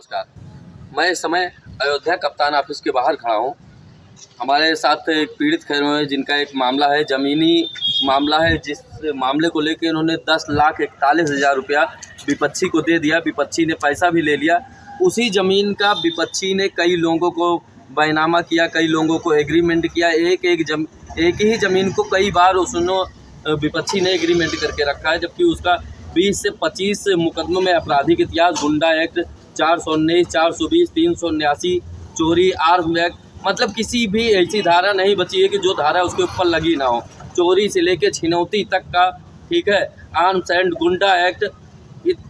नमस्कार। मैं इस समय अयोध्या कप्तान ऑफिस के बाहर खड़ा हूँ। हमारे साथ एक पीड़ित खड़े हुए हैं जिनका एक मामला है, ज़मीनी मामला है, जिस मामले को लेकर इन्होंने 10,41,000 रुपया विपक्षी को दे दिया। विपक्षी ने पैसा भी ले लिया। उसी ज़मीन का विपक्षी ने कई लोगों को बैनामा किया, कई लोगों को एग्रीमेंट किया। एक ही ज़मीन को कई बार विपक्षी ने एग्रीमेंट करके रखा है, जबकि उसका 20 से 25 मुकदमों में आपराधिक इतिहास, गुंडा एक्ट 419, 420, 379, चोरी, आर्म्स एक्ट, मतलब किसी भी ऐसी धारा नहीं बची है कि जो धारा उसके ऊपर लगी ना हो। चोरी से लेके छिनौती तक का, ठीक है, आर्म्स एंड गुंडा एक्ट,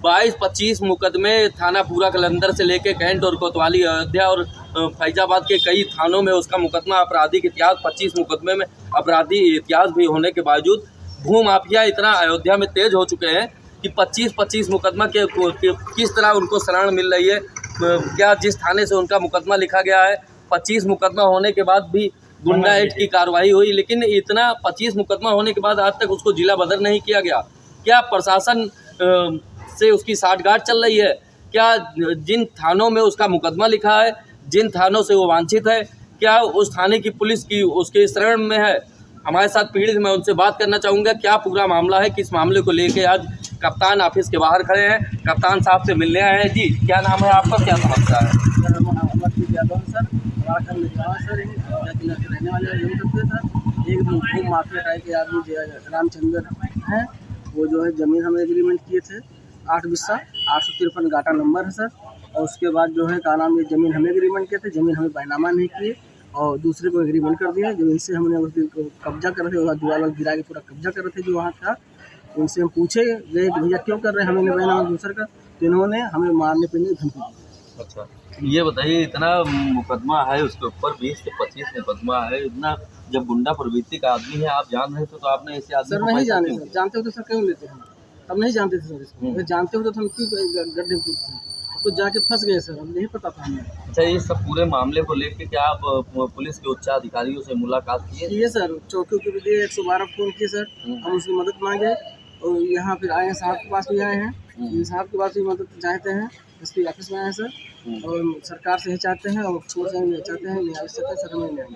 22-25 मुकदमे थाना पूरा कलंदर से लेके कैंट और कोतवाली, अयोध्या और फैजाबाद के कई थानों में उसका मुकदमा, आपराधिक इतिहास 25 मुकदमे में आपराधिक इतिहास भी होने के बावजूद भू माफिया इतना अयोध्या में तेज हो चुके हैं कि 25-25 मुकदमा के किस तरह उनको शरण मिल रही है। क्या जिस थाने से उनका मुकदमा लिखा गया है, 25 मुकदमा होने के बाद भी गुंडा एक्ट की कार्रवाई हुई, लेकिन इतना 25 मुकदमा होने के बाद आज तक उसको जिला बदर नहीं किया गया। क्या प्रशासन से उसकी साठगांठ चल रही है? क्या जिन थानों में उसका मुकदमा लिखा है, जिन थानों से वो वांछित है, क्या उस थाने की पुलिस की उसके शरण में है? हमारे साथ पीड़ित, मैं उनसे बात करना चाहूँगा क्या पूरा मामला है, किस मामले को लेके आज कप्तान ऑफिस के बाहर खड़े हैं। कप्तान साहब से मिलने आए हैं। जी, क्या नाम है आपका, क्या समस्या है? सर, अमरजीत यादव है सर। हमारा घर निकला सर, रहने वाले सर। एक भू माफिया टाइप के आदमी रामचंद्र हैं, वो जो है ज़मीन हमें एग्रीमेंट किए थे 8 बिस्सा 853 गाटा नंबर है सर। और उसके बाद जो है क्या नाम, ये ज़मीन हमें एग्रीमेंट किए थे, ज़मीन हमें बैनामा नहीं किए और दूसरे को एग्रीमेंट कर दिया। ज़मीन से हमने उस दिन कब्जा कर रहे थे, दीवार गिरा के पूरा कब्जा कर रहे थे जो वहाँ था। उनसे हम पूछे गए कि भैया क्यों कर रहे हैं, हमें बैनामा दूसरे का, तो इन्होंने हमें मारने पीटने की धमकी दी। अच्छा, ये बताइए, इतना मुकदमा है उसके ऊपर, 20 से 25 मुकदमा है, इतना जब गुंडा प्रवृत्ति का आदमी है, आप जान रहे थे तो आपने ऐसे आदमी सर नहीं जाने सर, जानते हो तो सर क्यों लेते हैं, तब नहीं जानते थे सर इसको। अगर जानते हो तो हम क्यों गड्ढे में कूदते हैं, तो जाके फंस गए सर, अब नहीं पता था हमें। अच्छा, ये सब पूरे मामले को लेकर क्या आप पुलिस के उच्च अधिकारियों से मुलाकात किए? किए सर, चौकी के भी दिए, 112 फ़ोन किए सर, हम उसकी मदद मांगे और यहाँ फिर आए हैं, साहब के पास भी आए हैं, साहब के पास भी मदद चाहते हैं, एसपी ऑफिस में आए हैं सर। और सरकार से ही चाहते हैं और छोड़ से चाहते हैं, न्याय से सर हमें न्याय।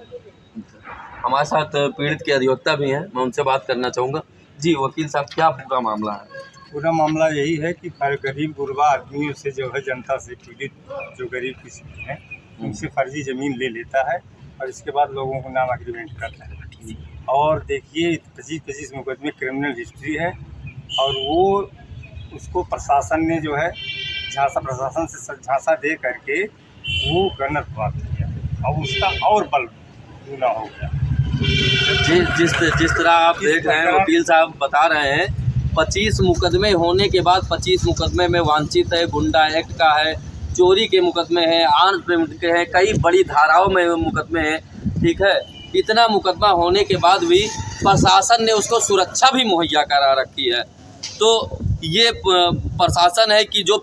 हमारे साथ पीड़ित के अधिवक्ता भी हैं, मैं उनसे बात करना चाहूँगा। जी वकील साहब, क्या पूरा मामला है? पूरा मामला यही है कि गरीब गुरबा आदमियों से जो है, जनता से पीड़ित जो गरीब किसी हैं, उनसे फर्जी ज़मीन ले लेता है और इसके बाद लोगों को नाम एग्रीमेंट करता है। और देखिए, 25-25 मुकदमे क्रिमिनल हिस्ट्री है और वो उसको प्रशासन ने जो है प्रशासन से झांसा दे करके वो गनर प्राप्त किया और उसका और बल दूना हो गया। जिस तरह आप देख रहे हैं, वकील साहब बता रहे हैं, 25 मुकदमे होने के बाद 25 मुकदमे में वांछित है, गुंडा एक्ट का है, चोरी के मुकदमे हैं, आर्म्स पेमेंट के हैं, कई बड़ी धाराओं में मुकदमे हैं, ठीक है। इतना मुकदमा होने के बाद भी प्रशासन ने उसको सुरक्षा भी मुहैया करा रखी है। तो ये प्रशासन है कि जो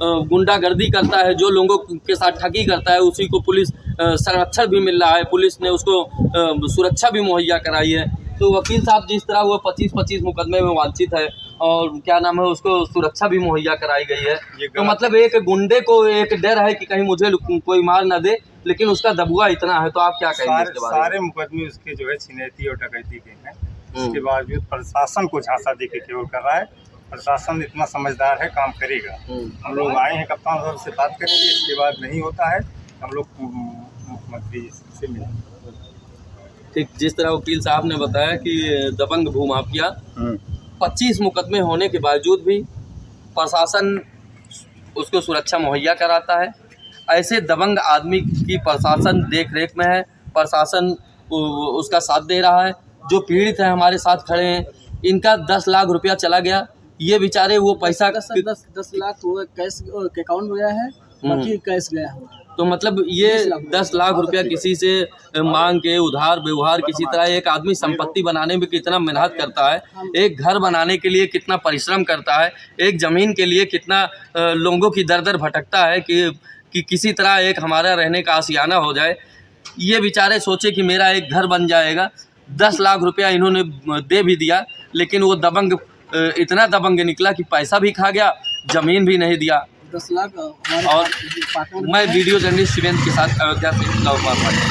गुंडागर्दी करता है, जो लोगों के साथ ठगी करता है, उसी को पुलिस संरक्षण भी मिल रहा है, पुलिस ने उसको सुरक्षा भी मुहैया कराई है। तो वकील साहब, जिस तरह वो 25-25 मुकदमे में वांछित है और क्या नाम है, उसको सुरक्षा भी मुहैया कराई गई है, तो मतलब एक गुंडे को एक डर है कि कहीं मुझे कोई मार ना दे, लेकिन उसका दबुआ इतना है। तो आप क्या कहेंगे इसके बारे में? सारे मुकदमे उसके जो है छिनैती और डकैती के हैं, उसके बावजूद प्रशासन को झांसा दे के केवल कर रहा है। प्रशासन इतना समझदार है, काम करेगा। हम लोग आए हैं, कप्तान साहब से बात करेंगे, इसके बाद नहीं होता है हम लोग मुख्यमंत्री से मिलेंगे। ठीक, जिस तरह वकील साहब ने बताया कि दबंग भूमाफिया 25 मुकदमे होने के बावजूद भी प्रशासन उसको सुरक्षा मुहैया कराता है। ऐसे दबंग आदमी की प्रशासन देख रेख में है, प्रशासन उसका साथ दे रहा है। जो पीड़ित है हमारे साथ खड़े हैं, इनका 10 लाख रुपया चला गया। ये बेचारे वो पैसा 10 लाख हुआ कैश अकाउंट गया है, बाकी कैश गया है। तो मतलब ये 10 लाख रुपया किसी से मांग के उधार व्यवहार, किसी तरह एक आदमी संपत्ति बनाने में कितना मेहनत करता है, एक घर बनाने के लिए कितना परिश्रम करता है, एक ज़मीन के लिए कितना लोगों की दर दर भटकता है कि किसी तरह एक हमारा रहने का आशियाना हो जाए। ये बेचारे सोचे कि मेरा एक घर बन जाएगा। 10 लाख रुपया इन्होंने दे भी दिया, लेकिन वो दबंग इतना दबंग निकला कि पैसा भी खा गया, ज़मीन भी नहीं दिया। 10 लाख हमारे और पार्टनर मैं वीडियो जर्नलिस्ट शिवेंद्र के साथ अयोध्या से लव कुमार पाटिल।